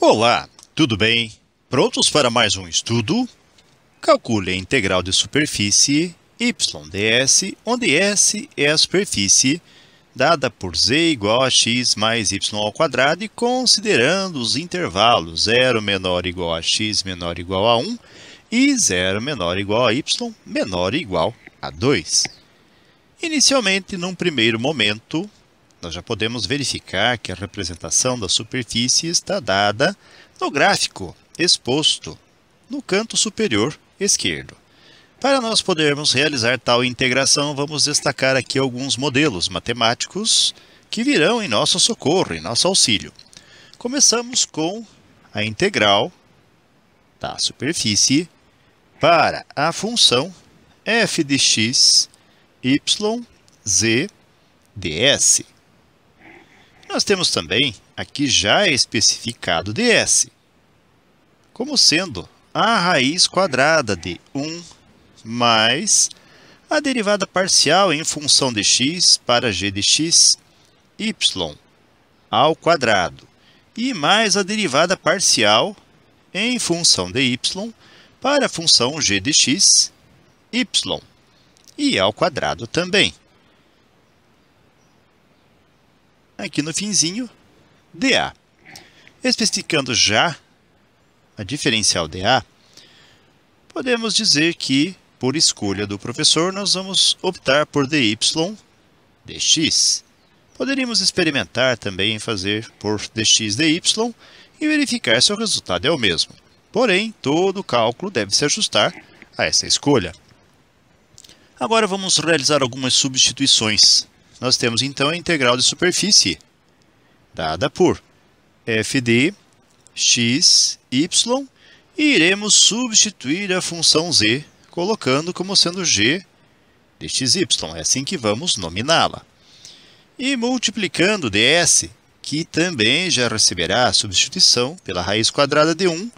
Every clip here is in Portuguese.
Olá, tudo bem? Prontos para mais um estudo? Calcule a integral de superfície yds, onde s é a superfície, dada por z igual a x mais y ao quadrado e considerando os intervalos 0 menor ou igual a x menor ou igual a 1 e 0 menor ou igual a y menor ou igual a 2. Inicialmente, num primeiro momento, nós já podemos verificar que a representação da superfície está dada no gráfico exposto no canto superior esquerdo. Para nós podermos realizar tal integração, vamos destacar aqui alguns modelos matemáticos que virão em nosso socorro, em nosso auxílio. Começamos com a integral da superfície para a função f de x, y, z, ds. Nós temos também aqui já especificado ds, como sendo a raiz quadrada de 1 mais a derivada parcial em função de x para g de x, y ao quadrado, e mais a derivada parcial em função de y para a função g de x, y, e ao quadrado também. Aqui no finzinho, dA. Especificando já a diferencial dA, podemos dizer que, por escolha do professor, nós vamos optar por dy dx. Poderíamos experimentar também em fazer por dx dy e verificar se o resultado é o mesmo. Porém, todo o cálculo deve se ajustar a essa escolha. Agora vamos realizar algumas substituições. Nós temos então a integral de superfície, dada por f de x, y, e iremos substituir a função z, colocando como sendo g de xy. É assim que vamos nominá-la. E multiplicando ds, que também já receberá a substituição pela raiz quadrada de 1,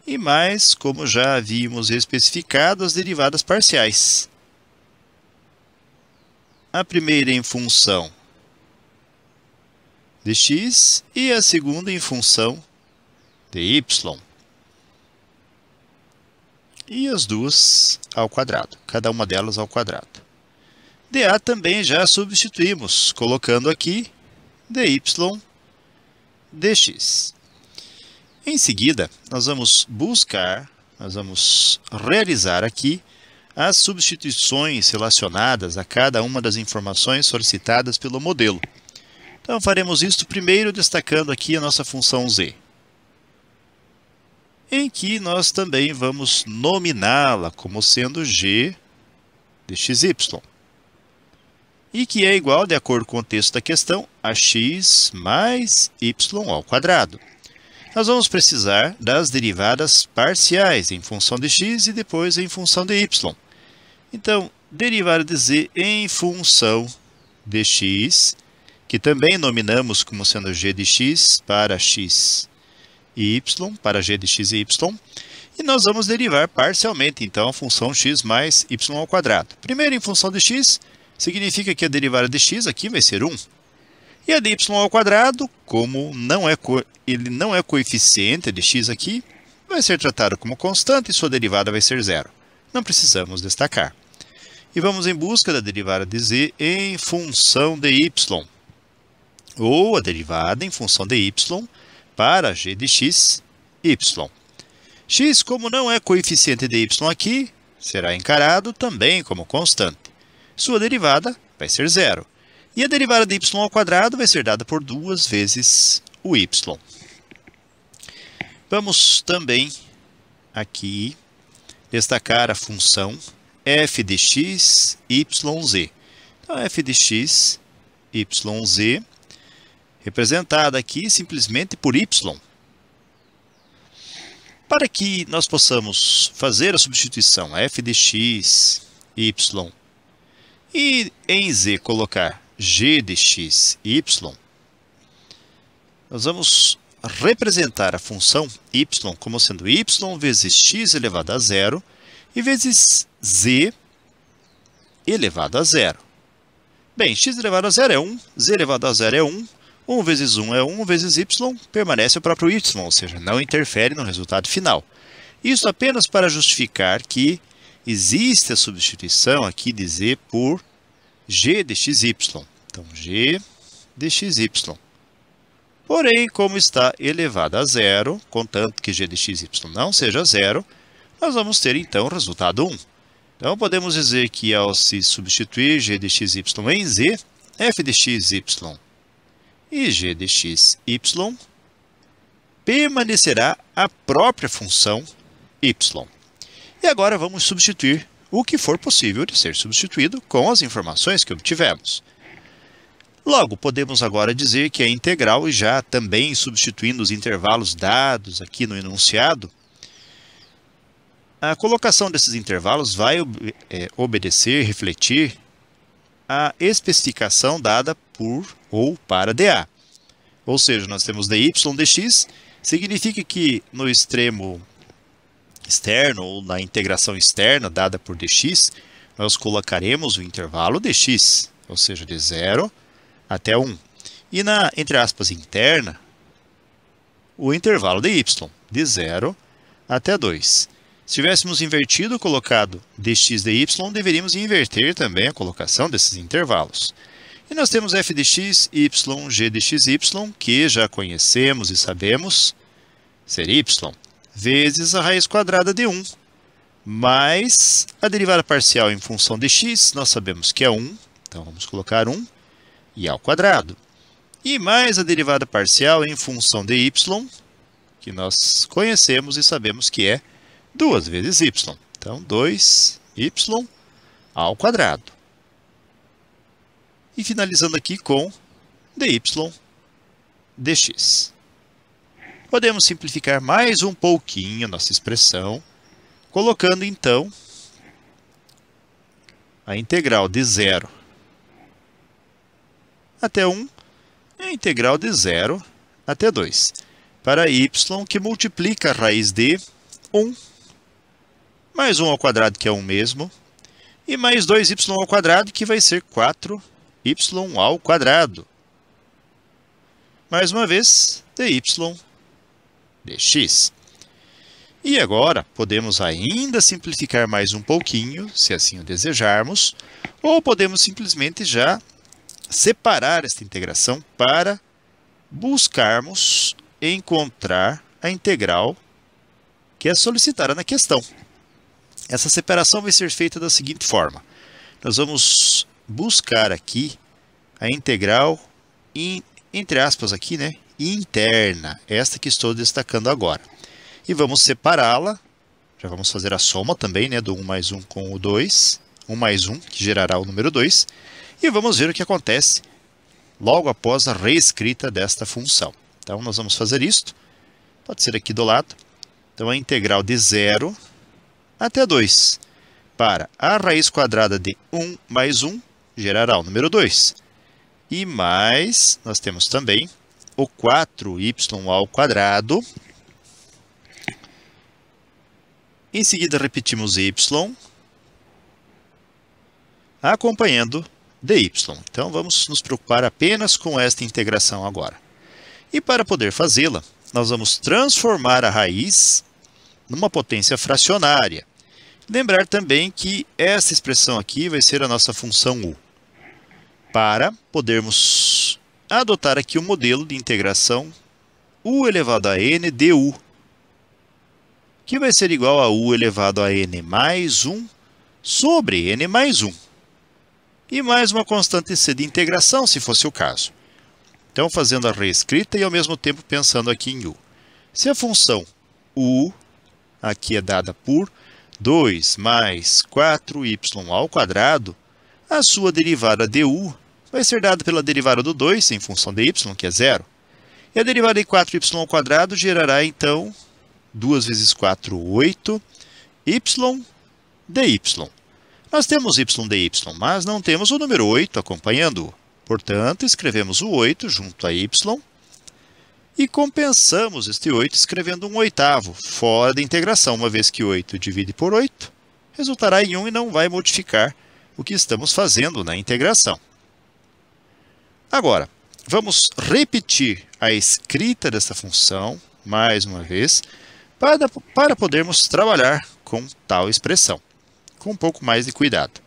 e mais, como já havíamos especificado, as derivadas parciais. A primeira em função de x e a segunda em função de y. E as duas ao quadrado, cada uma delas ao quadrado. dA também já substituímos, colocando aqui dy dx. Em seguida, nós vamos realizar aqui as substituições relacionadas a cada uma das informações solicitadas pelo modelo. Então, faremos isto primeiro destacando aqui a nossa função z, em que nós também vamos nominá-la como sendo g de xy, e que é igual, de acordo com o texto da questão, a x mais y ao quadrado. Nós vamos precisar das derivadas parciais em função de x e depois em função de y. Então, derivada de z em função de x, que também nominamos como sendo g de x para x e y, para g de x e y, e nós vamos derivar parcialmente, então, a função x mais y ao quadrado. Primeiro, em função de x, significa que a derivada de x aqui vai ser 1. E a de y ao quadrado, como ele não é coeficiente de x aqui, vai ser tratado como constante e sua derivada vai ser 0. Não precisamos destacar. E vamos em busca da derivada de z em função de y, ou a derivada em função de y para g de x, y. X, como não é coeficiente de y aqui, será encarado também como constante. Sua derivada vai ser 0. E a derivada de y ao quadrado vai ser dada por 2 vezes o y. Vamos também aqui destacar a função f de x, yz. Então, f de x, yz, representada aqui simplesmente por y. Para que nós possamos fazer a substituição f de x, y, e em z colocar g de x, y, nós vamos representar a função y como sendo y vezes x elevado a 0 e vezes z elevado a 0. Bem, x elevado a 0 é 1, z elevado a 0 é 1, 1 vezes 1 é 1 vezes y, permanece o próprio y, ou seja, não interfere no resultado final. Isso apenas para justificar que existe a substituição aqui de z por g de xy. Então, g de xy. Porém, como está elevado a zero, contanto que g de xy não seja zero, nós vamos ter, então, o resultado 1. Então, podemos dizer que, ao se substituir g de xy em z, f de xy e g de xy permanecerá a própria função y. E agora vamos substituir o que for possível de ser substituído com as informações que obtivemos. Logo, podemos agora dizer que a integral, já também substituindo os intervalos dados aqui no enunciado, a colocação desses intervalos vai obedecer, refletir a especificação dada por ou para dA. Ou seja, nós temos dy dx, significa que no extremo externo ou na integração externa dada por dx, nós colocaremos o intervalo dx, ou seja, de 0 até 1. E na, entre aspas, interna, o intervalo de y, de 0 até 2. Se tivéssemos invertido, colocado dx dy, deveríamos inverter também a colocação desses intervalos. E nós temos f de x, y, g de xy, que já conhecemos e sabemos ser y, vezes a raiz quadrada de 1, mais a derivada parcial em função de x, nós sabemos que é 1, então vamos colocar 1, e ao quadrado. E mais a derivada parcial em função de y, que nós conhecemos e sabemos que é 2 vezes y. Então, 2y ao quadrado. E finalizando aqui com dy dx. Podemos simplificar mais um pouquinho nossa expressão, colocando então a integral de 0 até 1 e a integral de 0 até 2. Para y, que multiplica a raiz de 1, mais 1 ao quadrado, que é 1 mesmo, e mais 2y ao quadrado, que vai ser 4y ao quadrado. Mais uma vez, dy dx. E agora, podemos ainda simplificar mais um pouquinho, se assim o desejarmos, ou podemos simplesmente já separar esta integração para buscarmos encontrar a integral que é solicitada na questão. Essa separação vai ser feita da seguinte forma. Nós vamos buscar aqui a integral, entre aspas aqui, né, interna, esta que estou destacando agora. E vamos separá-la, já vamos fazer a soma também, né, do 1 mais 1 com o 2, 1 mais 1, que gerará o número 2, e vamos ver o que acontece logo após a reescrita desta função. Então, nós vamos fazer isto, pode ser aqui do lado. Então, a integral de 0 até 2 para a raiz quadrada de 1 mais 1 gerará o número 2. E mais, nós temos também o 4y ao quadrado. Em seguida, repetimos y, acompanhando dy. Então, vamos nos preocupar apenas com esta integração agora. E para poder fazê-la, nós vamos transformar a raiz numa potência fracionária. Lembrar também que essa expressão aqui vai ser a nossa função u. Para podermos adotar aqui o modelo de integração u elevado a n du, que vai ser igual a u elevado a n mais 1 sobre n mais 1. E mais uma constante c de integração, se fosse o caso. Então, fazendo a reescrita e ao mesmo tempo pensando aqui em u. Se a função u aqui é dada por 2 mais 4y ao quadrado, a sua derivada du vai ser dada pela derivada do 2 em função de y, que é 0. E a derivada de 4y ao quadrado gerará, então, 2 vezes 4, 8, y dy. Nós temos y dy, mas não temos o número 8 acompanhando-o. Portanto, escrevemos o 8 junto a y e compensamos este 8 escrevendo um oitavo fora da integração, uma vez que 8 divide por 8 resultará em 1 e não vai modificar o que estamos fazendo na integração. Agora, vamos repetir a escrita dessa função, mais uma vez, para podermos trabalhar com tal expressão, com um pouco mais de cuidado.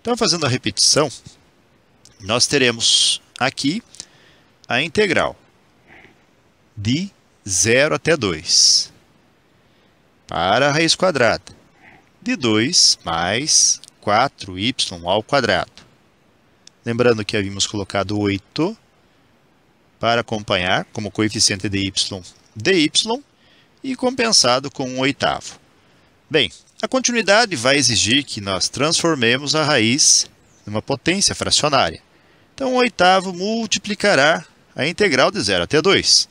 Então, fazendo a repetição, nós teremos aqui a integral de 0 até 2 para a raiz quadrada de 2 mais 4y ao quadrado. Lembrando que havíamos colocado 8 para acompanhar como coeficiente de y dy e compensado com 1/8. Bem, a continuidade vai exigir que nós transformemos a raiz numa potência fracionária. Então, 1/8 multiplicará a integral de 0 até 2.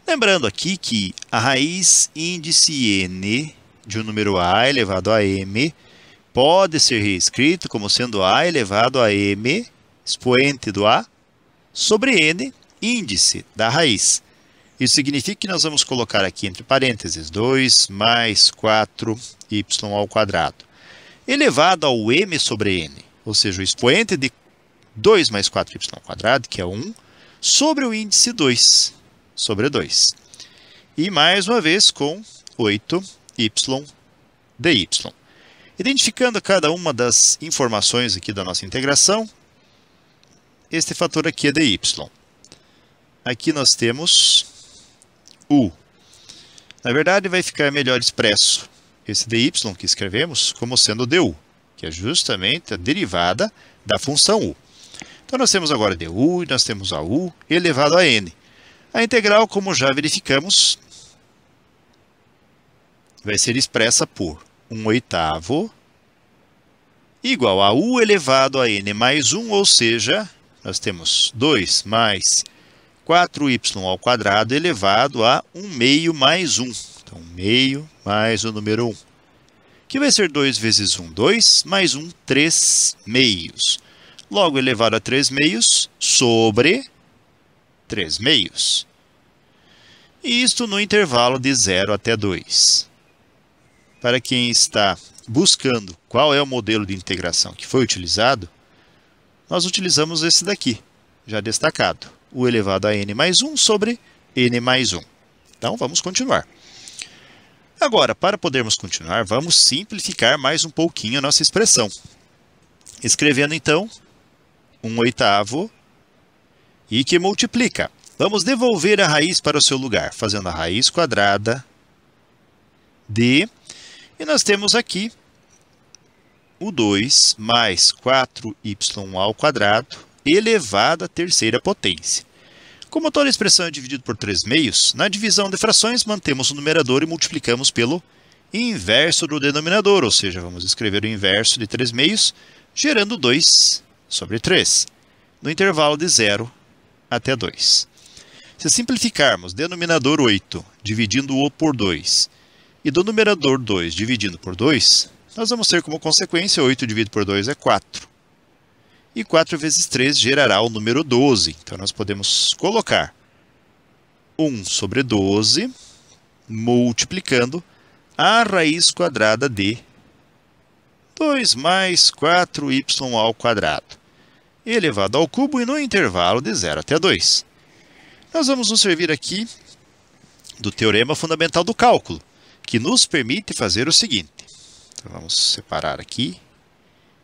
Lembrando aqui que a raiz índice n de um número a elevado a m pode ser reescrito como sendo a elevado a m, expoente do a, sobre n, índice da raiz. Isso significa que nós vamos colocar aqui entre parênteses 2 mais 4y ao quadrado, elevado ao m sobre n, ou seja, o expoente de 2 mais 4y ao quadrado, que é 1, sobre o índice 2, sobre 2. E mais uma vez com 8y dy. Identificando cada uma das informações aqui da nossa integração, este fator aqui é dy. Aqui nós temos u. Na verdade, vai ficar melhor expresso esse dy que escrevemos como sendo du, que é justamente a derivada da função u. Então, nós temos agora du e nós temos a u elevado a n. A integral, como já verificamos, vai ser expressa por 1/8 igual a u elevado a n mais 1, ou seja, nós temos 2 mais 4y ao quadrado elevado a 1/2 mais 1. Então, 1/2 mais o número 1, que vai ser 2 vezes 1, 2, mais 1, 3/2. Logo, elevado a 3/2 sobre 3/2. E isto no intervalo de 0 até 2. Para quem está buscando qual é o modelo de integração que foi utilizado, nós utilizamos esse daqui, já destacado, u elevado a n mais 1 sobre n mais 1. Então, vamos continuar. Agora, para podermos continuar, vamos simplificar mais um pouquinho a nossa expressão. Escrevendo, então, 1/8 e que multiplica. Vamos devolver a raiz para o seu lugar, fazendo a raiz quadrada de... E nós temos aqui o 2 mais 4y ao quadrado elevado à terceira potência. Como toda expressão é dividida por 3/2, na divisão de frações mantemos o numerador e multiplicamos pelo inverso do denominador, ou seja, vamos escrever o inverso de 3/2, gerando 2 sobre 3, no intervalo de 0 até 2. Se simplificarmos denominador 8 dividindo-o por 2 e do numerador 2 dividindo por 2, nós vamos ter como consequência 8 dividido por 2 é 4. E 4 vezes 3 gerará o número 12. Então, nós podemos colocar 1 sobre 12 multiplicando a raiz quadrada de 2 mais 4y ao quadrado, elevado ao cubo e no intervalo de 0 até 2. Nós vamos nos servir aqui do teorema fundamental do cálculo, que nos permite fazer o seguinte. Então, vamos separar aqui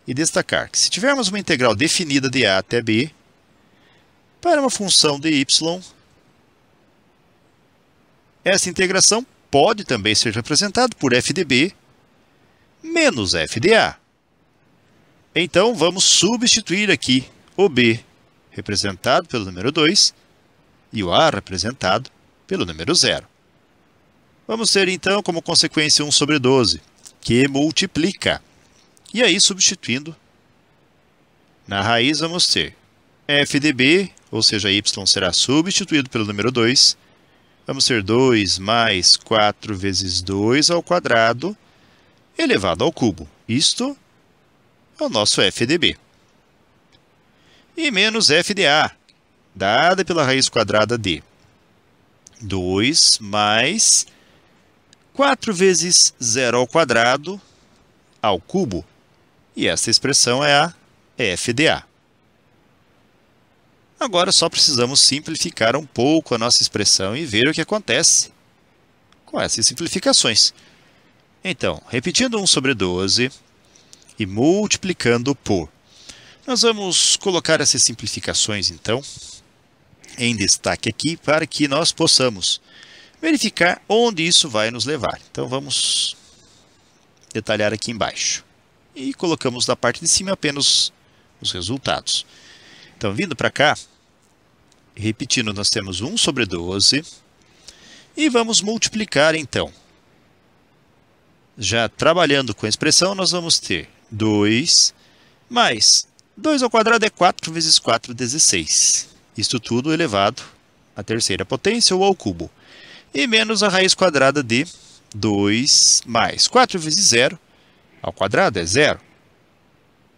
e destacar que se tivermos uma integral definida de a até b para uma função de y, essa integração pode também ser representada por f de b menos f de a. Então, vamos substituir aqui o b representado pelo número 2 e o a representado pelo número 0. Vamos ter, então, como consequência 1 sobre 12, que multiplica. E aí, substituindo, na raiz vamos ter f de b, ou seja, y será substituído pelo número 2. Vamos ter 2 mais 4 vezes 2 ao quadrado, elevado ao cubo. Isto é o nosso f de b. E menos f de a, dada pela raiz quadrada de 2 mais 4 vezes 0 ao quadrado ao cubo. E essa expressão é a f de a. Agora só precisamos simplificar um pouco a nossa expressão e ver o que acontece com essas simplificações. Então, repetindo 1 sobre 12 e multiplicando por. Nós vamos colocar essas simplificações, então, em destaque aqui para que nós possamos verificar onde isso vai nos levar. Então, vamos detalhar aqui embaixo. E colocamos na parte de cima apenas os resultados. Então, vindo para cá, repetindo, nós temos 1 sobre 12. E vamos multiplicar, então. Já trabalhando com a expressão, nós vamos ter 2 mais 2 ao quadrado é 4 vezes 4, 16. Isto tudo elevado à terceira potência ou ao cubo. E menos a raiz quadrada de 2 mais 4 vezes 0 ao quadrado é 0.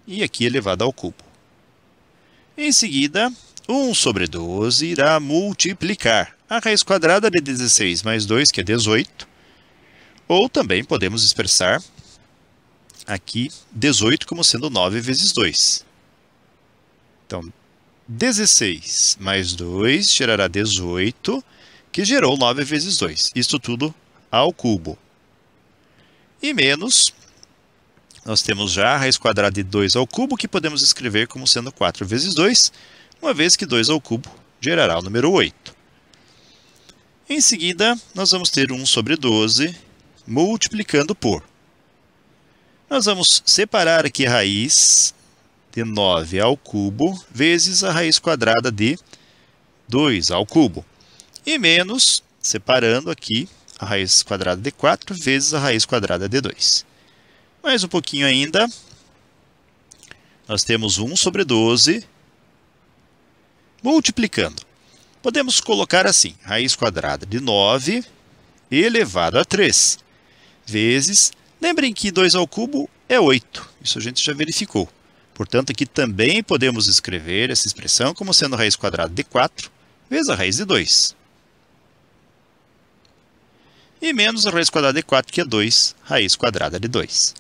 E aqui elevado ao cubo. Em seguida, 1 sobre 12 irá multiplicar a raiz quadrada de 16 mais 2, que é 18. Ou também podemos expressar aqui 18 como sendo 9 vezes 2. Então, 16 mais 2 gerará 18, que gerou 9 vezes 2. Isto tudo ao cubo. E menos, nós temos já a raiz quadrada de 2 ao cubo, que podemos escrever como sendo 4 vezes 2, uma vez que 2 ao cubo gerará o número 8. Em seguida, nós vamos ter 1 sobre 12 multiplicando por. Nós vamos separar aqui a raiz de 9 ao cubo vezes a raiz quadrada de 2 ao cubo. E menos, separando aqui a raiz quadrada de 4 vezes a raiz quadrada de 2. Mais um pouquinho ainda. Nós temos 1 sobre 12 multiplicando. Podemos colocar assim, raiz quadrada de 9 elevado a 3 vezes, lembrem que 2 ao cubo é 8, isso a gente já verificou. Portanto, aqui também podemos escrever essa expressão como sendo raiz quadrada de 4 vezes a raiz de 2. E menos a raiz quadrada de 4, que é 2, raiz quadrada de 2.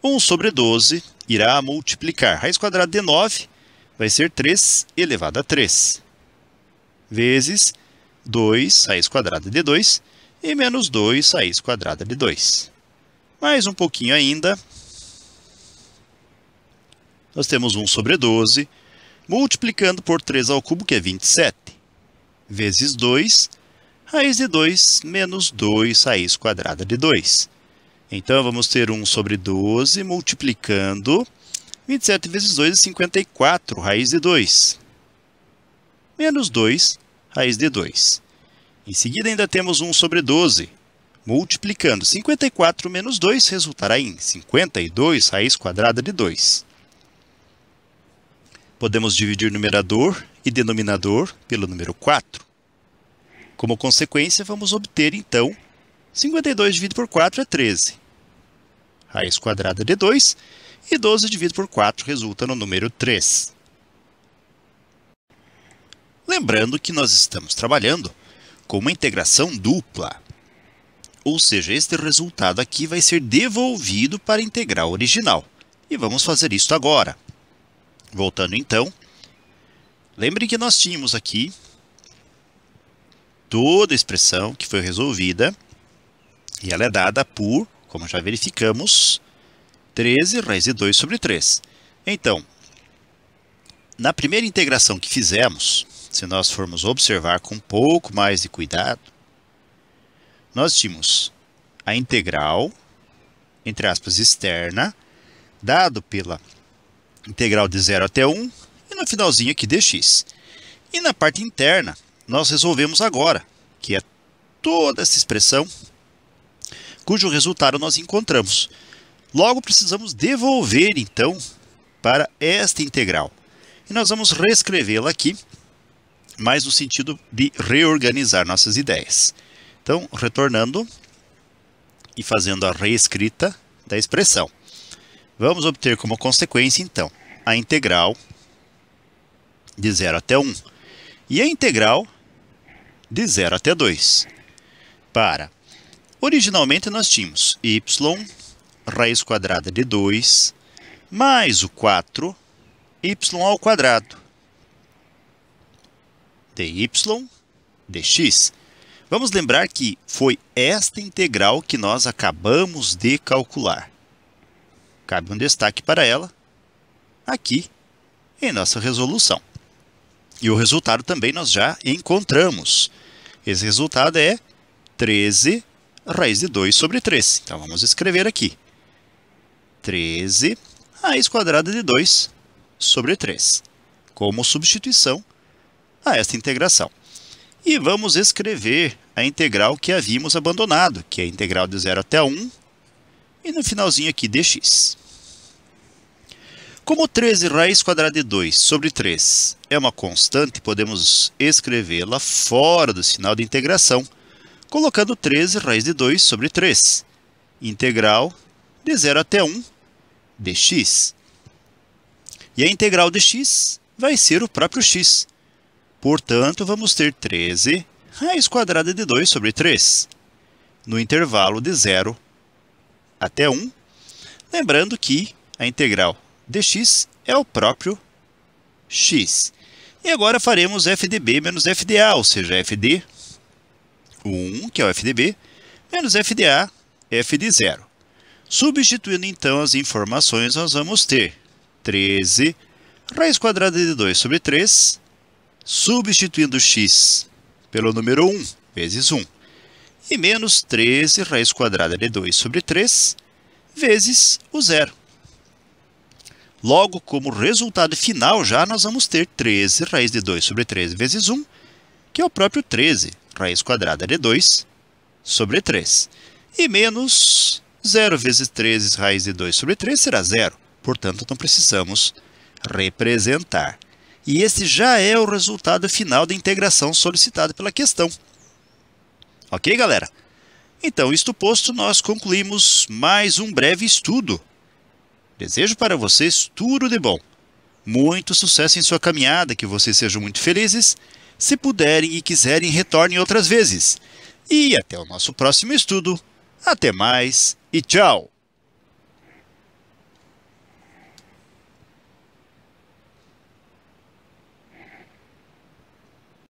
1 sobre 12 irá multiplicar. Raiz quadrada de 9 vai ser 3 elevado a 3. Vezes 2, raiz quadrada de 2, e menos 2, raiz quadrada de 2. Mais um pouquinho ainda. Nós temos 1 sobre 12, multiplicando por 3 ao cubo, que é 27, vezes 2, raiz de 2, menos 2, raiz quadrada de 2. Então, vamos ter 1 sobre 12, multiplicando 27 vezes 2 é 54, raiz de 2, menos 2, raiz de 2. Em seguida, ainda temos 1 sobre 12, multiplicando 54 menos 2, resultará em 52, raiz quadrada de 2. Podemos dividir numerador e denominador pelo número 4. Como consequência, vamos obter, então, 52 dividido por 4 é 13. Raiz quadrada de 2 e 12 dividido por 4 resulta no número 3. Lembrando que nós estamos trabalhando com uma integração dupla. Ou seja, este resultado aqui vai ser devolvido para a integral original. E vamos fazer isso agora. Voltando então, lembre que nós tínhamos aqui toda a expressão que foi resolvida e ela é dada por, como já verificamos, 13 raiz de 2 sobre 3. Então, na primeira integração que fizemos, se nós formos observar com um pouco mais de cuidado, nós tínhamos a integral, entre aspas, externa, dado pela integral de 0 até 1, e no finalzinho aqui dx. E na parte interna, nós resolvemos agora, que é toda essa expressão, cujo resultado nós encontramos. Logo, precisamos devolver, então, para esta integral. E nós vamos reescrevê-la aqui, mas no sentido de reorganizar nossas ideias. Então, retornando e fazendo a reescrita da expressão. Vamos obter como consequência, então, a integral de 0 até 1 e a integral de 0 até 2. Originalmente, nós tínhamos y raiz quadrada de 2 mais o 4 y ao quadrado dy dx. Vamos lembrar que foi esta integral que nós acabamos de calcular. Cabe um destaque para ela aqui em nossa resolução. E o resultado também nós já encontramos. Esse resultado é 13 raiz de 2 sobre 3. Então, vamos escrever aqui. 13 raiz quadrada de 2 sobre 3, como substituição a esta integração. E vamos escrever a integral que havíamos abandonado, que é a integral de 0 até 1, e no finalzinho aqui dx. Como 13 raiz quadrada de 2 sobre 3 é uma constante, podemos escrevê-la fora do sinal de integração, colocando 13 raiz de 2 sobre 3, integral de 0 até 1 dx. E a integral de x vai ser o próprio x. Portanto, vamos ter 13 raiz quadrada de 2 sobre 3, no intervalo de 0 até 1. Lembrando que a integral dx é o próprio x. E agora faremos f de b menos f de a, ou seja, f de 1, que é o f de b, menos f de a, f de 0. Substituindo então as informações, nós vamos ter 13 raiz quadrada de 2 sobre 3, substituindo x pelo número 1 vezes 1, e menos 13 raiz quadrada de 2 sobre 3 vezes o 0. Logo, como resultado final, já nós vamos ter 13 raiz de 2 sobre 3 vezes 1, que é o próprio 13 raiz quadrada de 2 sobre 3. E menos 0 vezes 13 raiz de 2 sobre 3 será 0. Portanto, não precisamos representar. E esse já é o resultado final da integração solicitada pela questão. Ok, galera? Então, isto posto, nós concluímos mais um breve estudo. Desejo para vocês tudo de bom. Muito sucesso em sua caminhada, que vocês sejam muito felizes. Se puderem e quiserem, retornem outras vezes. E até o nosso próximo estudo. Até mais e tchau!